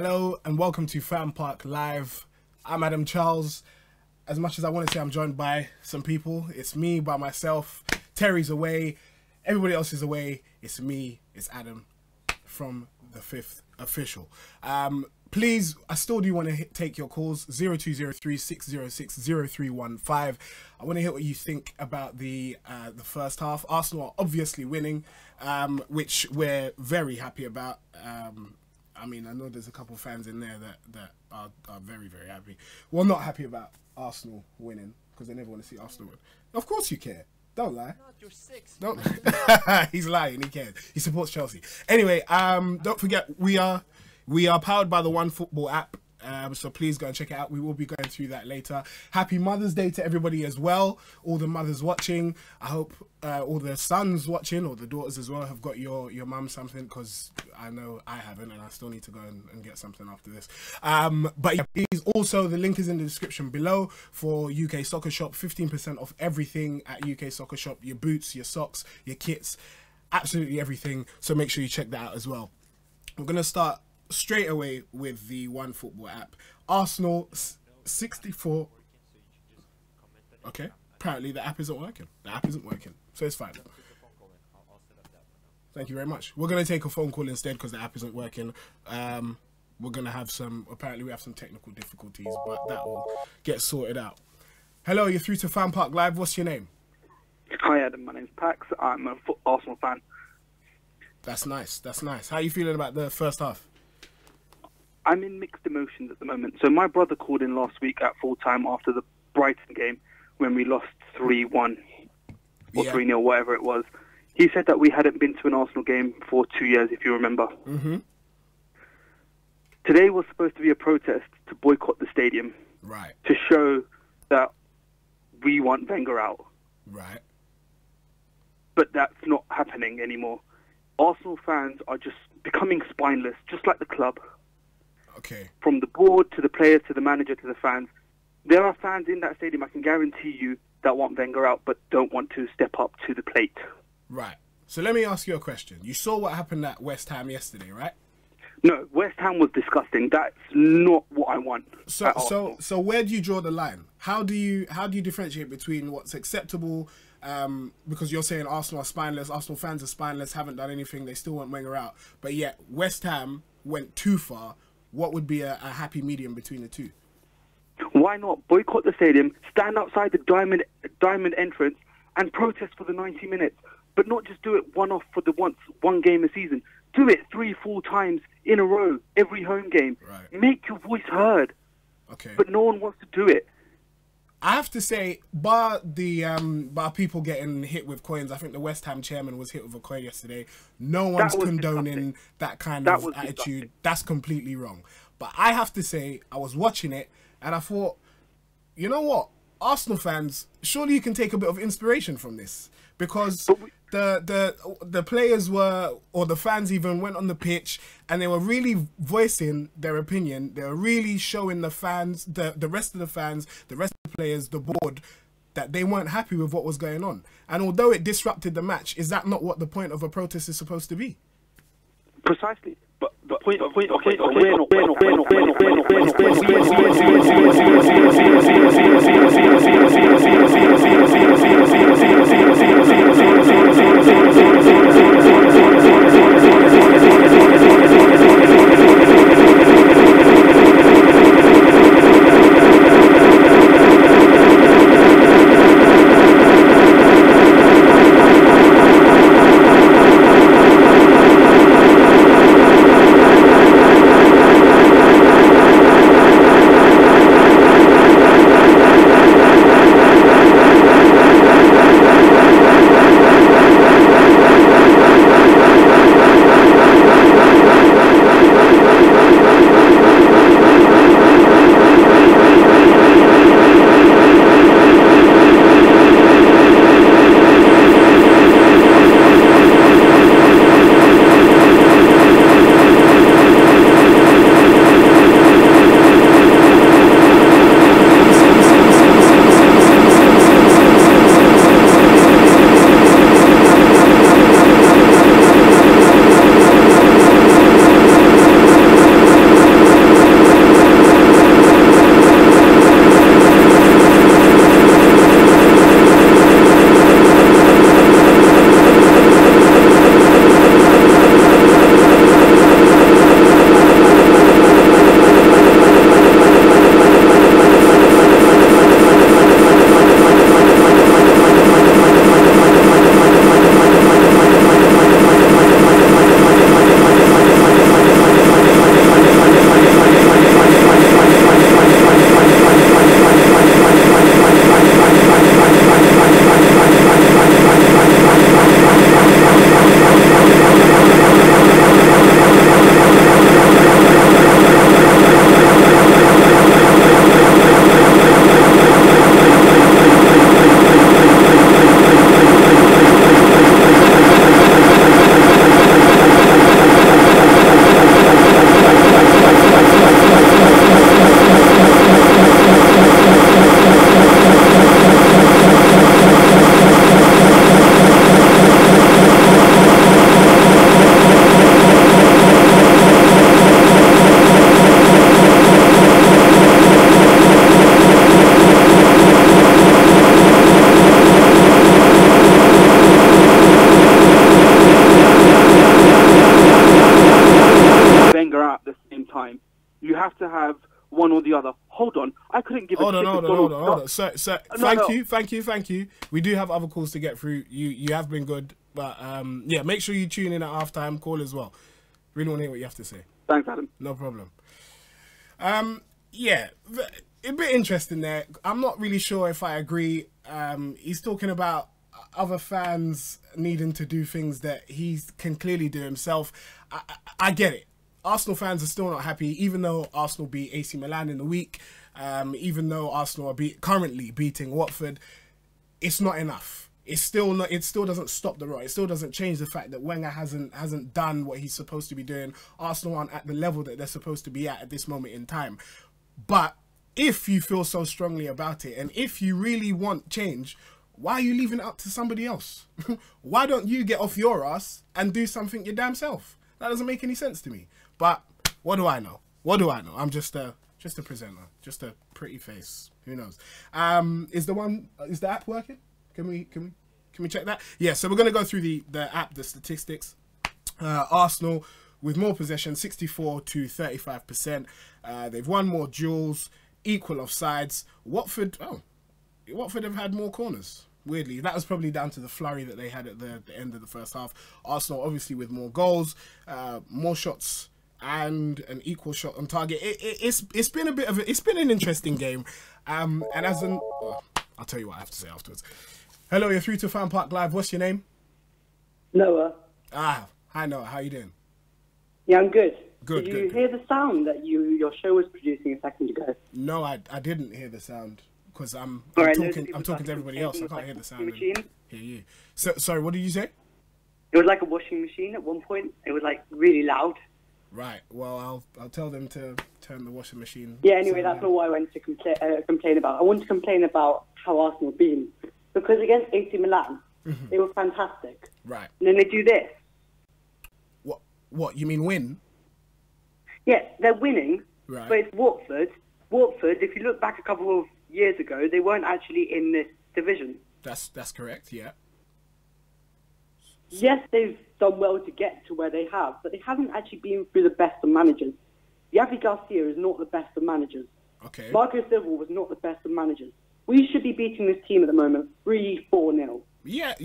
Hello and welcome to FanPark Live. I'm Adam Charles. As much as I want to say I'm joined by some people, it's me by myself. Terry's away. Everybody else is away. It's me. It's Adam from the Fifth Official. Please, I still do want to take your calls. 0203 606 0315. I want to hear what you think about the first half. Arsenal are obviously winning, which we're very happy about. I mean, I know there's a couple of fans in there that are very, very happy. Well, not happy about Arsenal winning because they never want to see Arsenal win. Of course you care. Don't lie. No, you're six. Don't. He's lying. He cares. He supports Chelsea. Anyway, don't forget we are powered by the OneFootball app. So please go and check it out. We will be going through that later. Happy Mother's Day to everybody as well. All the mothers watching. I hope all the sons watching or the daughters as well have got your mum something, because I know I haven't and I still need to go and get something after this. But yeah, please, also the link is in the description below for UK Soccer Shop. 15% off everything at UK Soccer Shop. Your boots, your socks, your kits, absolutely everything. So make sure you check that out as well. I'm going to start straight away with the OneFootball app. Arsenal 64. Okay, apparently the app isn't working. The app isn't working, so it's fine. Thank you very much. We're going to take a phone call instead because the app isn't working. We're going to have some, apparently we have some technical difficulties, but that will get sorted out. Hello, you're through to FanPark Live. What's your name? Hi Adam, my name's Pax. I'm a Arsenal fan. That's nice, that's nice. How are you feeling about the first half? I'm in mixed emotions at the moment. So my brother called in last week at full time after the Brighton game when we lost 3-1 or 3-0, whatever it was. He said that we hadn't been to an Arsenal game for 2 years, if you remember. Mm-hmm. Today was supposed to be a protest to boycott the stadium. Right. To show that we want Wenger out. Right. But that's not happening anymore. Arsenal fans are just becoming spineless, just like the club. Okay. From the board to the players to the manager to the fans. There are fans in that stadium, I can guarantee you, that want Wenger out but don't want to step up to the plate. Right. So let me ask you a question. You saw what happened at West Ham yesterday, right? No, West Ham was disgusting. That's not what I want. So where do you draw the line? How do you differentiate between what's acceptable? Because you're saying Arsenal are spineless, Arsenal fans are spineless, haven't done anything, they still want Wenger out. But yet West Ham went too far. What would be a happy medium between the two? Why not boycott the stadium, stand outside the diamond entrance and protest for the 90 minutes? But not just do it one-off for the one game a season. Do it 3-4 times in a row, every home game. Right. Make your voice heard. Okay. But no one wants to do it. I have to say, bar people getting hit with coins, I think the West Ham chairman was hit with a coin yesterday. No one's condoning that kind of attitude. Disgusting. That's completely wrong. But I have to say, I was watching it and I thought, you know what? Arsenal fans, surely you can take a bit of inspiration from this, because the players were, or the fans even, went on the pitch and they were really voicing their opinion. They were really showing the fans, the rest of the fans, the rest of the players, the board, that they weren't happy with what was going on. And although it disrupted the match, is that not what the point of a protest is supposed to be? Precisely. But the point. you have to have one or the other. Hold on, I couldn't give a shit. Hold on. Sir, thank you. We do have other calls to get through. You have been good, but yeah, make sure you tune in at halftime. Call as well. Really want to hear what you have to say. Thanks, Adam. No problem. Yeah, a bit interesting there. I'm not really sure if I agree. He's talking about other fans needing to do things that he can clearly do himself. I get it. Arsenal fans are still not happy, even though Arsenal beat AC Milan in the week, even though Arsenal are currently beating Watford. It's not enough. It's still not. It still doesn't stop the rot. It still doesn't change the fact that Wenger hasn't done what he's supposed to be doing. Arsenal aren't at the level that they're supposed to be at this moment in time. But if you feel so strongly about it, and if you really want change, why are you leaving it up to somebody else? Why don't you get off your ass and do something your damn self? That doesn't make any sense to me. But what do I know? I'm just a presenter, just a pretty face. Who knows? Is the app working? Can we check that? Yeah. So we're gonna go through the app, the statistics. Arsenal with more possession, 64 to 35%. They've won more duels, equal offsides. Watford have had more corners. Weirdly, that was probably down to the flurry that they had at the end of the first half. Arsenal obviously with more goals, more shots, and an equal shot on target. It's been an interesting game. And I'll tell you what I have to say afterwards. Hello, you're through to FanPark Live. What's your name? Noah. Hi Noah. How you doing? Yeah, I'm good. Good. Did you hear the sound that your show was producing a second ago? No, I didn't hear the sound because I'm talking to everybody else. I can't hear the sound. Machine. Hear you. So sorry. What did you say? It was like a washing machine at one point. It was like really loud. Right. Well, I'll tell them to turn the washing machine. Yeah. Anyway, that's not what I wanted to complain about. I wanted to complain about how Arsenal have been, because against AC Milan, they were fantastic. Right. And then they do this. What? You mean win? Yeah, they're winning, right. But it's Watford. Watford, if you look back a couple of years ago, they weren't actually in this division. That's correct, yeah. Yes, they've done well to get to where they have, but they haven't actually been through the best of managers. Yavi Garcia is not the best of managers. Okay. Marco Silva was not the best of managers. We should be beating this team at the moment 3-4-0. Yeah,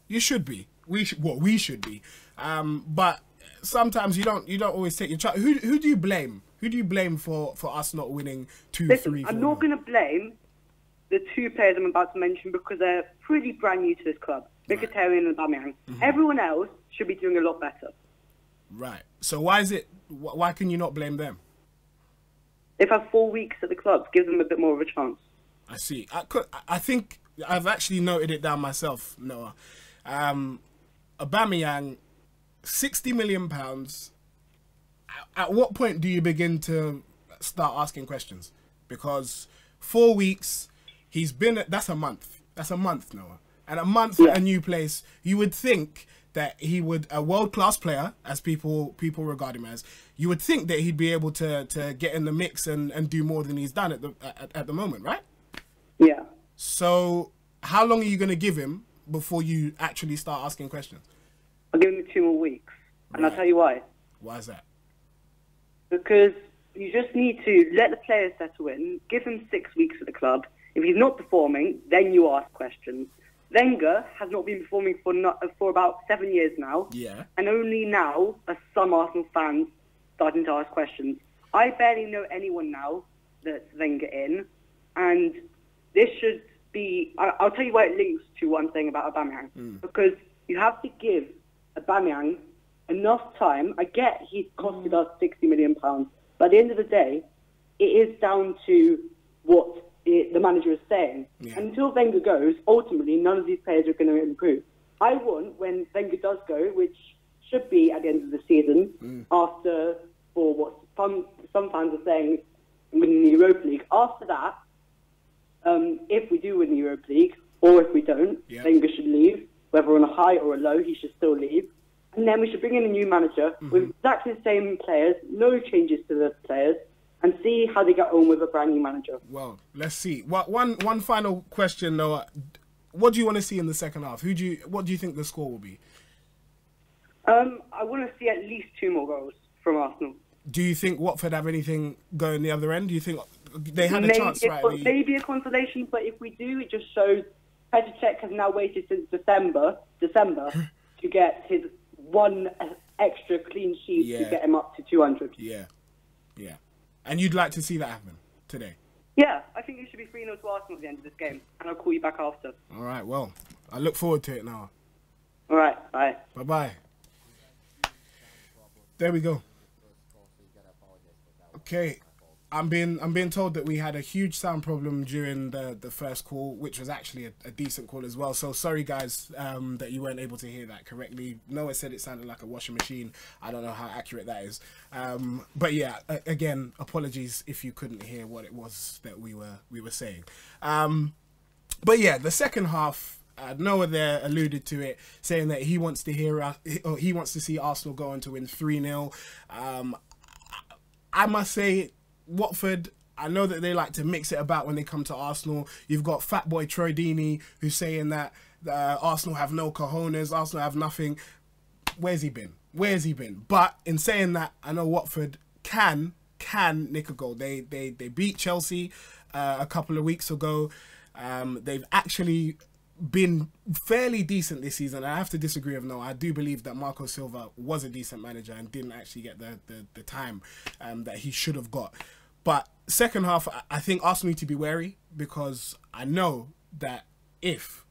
you should be. We should be. But sometimes you don't always take your chance. Who do you blame? Who do you blame for us not winning 2-3? I'm not going to blame the two players I'm about to mention because they're pretty brand new to this club, Mkhitaryan and Aubameyang. Everyone else should be doing a lot better. Right. So why can you not blame them? They've had 4 weeks at the club. Give them a bit more of a chance. I see. I think I've actually noted it down myself, Noah. Aubameyang, £60 million. At what point do you begin to start asking questions? Because 4 weeks, he's been that's a month. That's a month, Noah. And a month at a new place, you would think that he would, a world-class player, as people regard him as, you would think that he'd be able to get in the mix and do more than he's done at the moment, right? Yeah. So how long are you going to give him before you actually start asking questions? I'll give him 2 more weeks. And I'll tell you why. Why is that? Because you just need to let the players settle in, give him 6 weeks at the club. If he's not performing, then you ask questions. Wenger has not been performing for about 7 years now. Yeah. And only now are some Arsenal fans starting to ask questions. I barely know anyone now that's Wenger in. And this should be... I'll tell you why it links to what I'm saying about Aubameyang. Because you have to give Aubameyang enough time. I get he's costed us £60 million. But at the end of the day, it is down to what the manager is saying. Yeah. And until Wenger goes, ultimately, none of these players are going to improve. I want, when Wenger does go, which should be at the end of the season, after, for what some fans are saying, winning the Europa League, after that, if we do win the Europa League, or if we don't, Wenger should leave. Whether on a high or a low, he should still leave. And then we should bring in a new manager with exactly the same players, no changes to the players, and see how they get on with a brand new manager. Well, let's see. One final question, Noah. What do you want to see in the second half? What do you think the score will be? I want to see at least 2 more goals from Arsenal. Do you think Watford have anything going the other end? Do you think they had a chance, right? Maybe a consolation, but if we do, it just shows Petr Cech has now waited since December to get his one extra clean sheet to get him up to 200. Yeah. And you'd like to see that happen today? Yeah, I think it should be 3-0 to Arsenal at the end of this game, and I'll call you back after. All right, well, I look forward to it now. All right, bye. Bye-bye. There we go. Okay, I'm being told that we had a huge sound problem during the first call, which was actually a decent call as well. So sorry guys that you weren't able to hear that correctly. Noah said it sounded like a washing machine. I don't know how accurate that is. But yeah, again, apologies if you couldn't hear what it was that we were saying. But yeah, the second half, Noah there alluded to it, saying that he wants to see Arsenal go on to win 3-0. I must say, Watford, I know that they like to mix it about when they come to Arsenal. You've got Fatboy Troy Deeney who's saying that Arsenal have no cojones, Arsenal have nothing. Where's he been? But in saying that, I know Watford can nick a goal. They beat Chelsea a couple of weeks ago. They've actually been fairly decent this season. I have to disagree with Noah. I do believe that Marco Silva was a decent manager and didn't actually get the time that he should have got. But second half, I think Arsenal need to be wary, because I know that if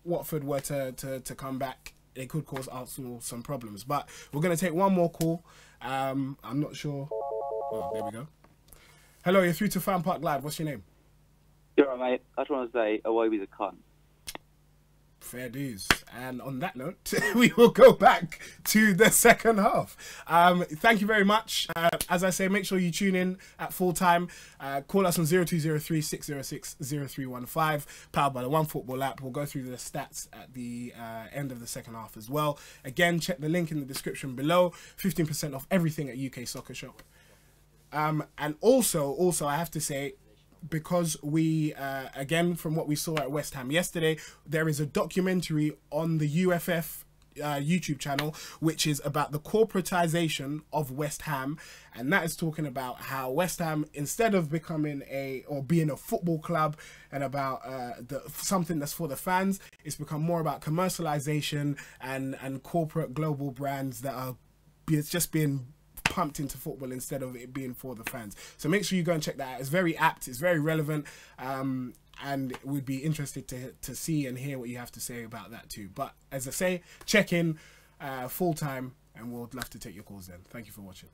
Watford were to come back, it could cause Arsenal some problems. But we're going to take one more call. I'm not sure. Oh, there we go. Hello, you're through to FanPark Live. What's your name? You're right, mate. I just want to say, Iwobi's a cunt. Fair dues. And on that note, we will go back to the second half. Thank you very much. As I say, make sure you tune in at full time. Call us on 0203 606 0315, powered by the OneFootball app. We'll go through the stats at the end of the second half as well. Again, check the link in the description below. 15% off everything at UK Soccer Shop. And also, I have to say, because we, again, from what we saw at West Ham yesterday, there is a documentary on the UFF YouTube channel, which is about the corporatization of West Ham. And that is talking about how West Ham, instead of becoming being a football club and about something that's for the fans, it's become more about commercialization and corporate global brands that are just being pumped into football instead of it being for the fans. So make sure you go and check that out. It's very apt, it's very relevant, and we'd be interested to see and hear what you have to say about that too. But as I say, check in full time, and we'll love to take your calls then. Thank you for watching.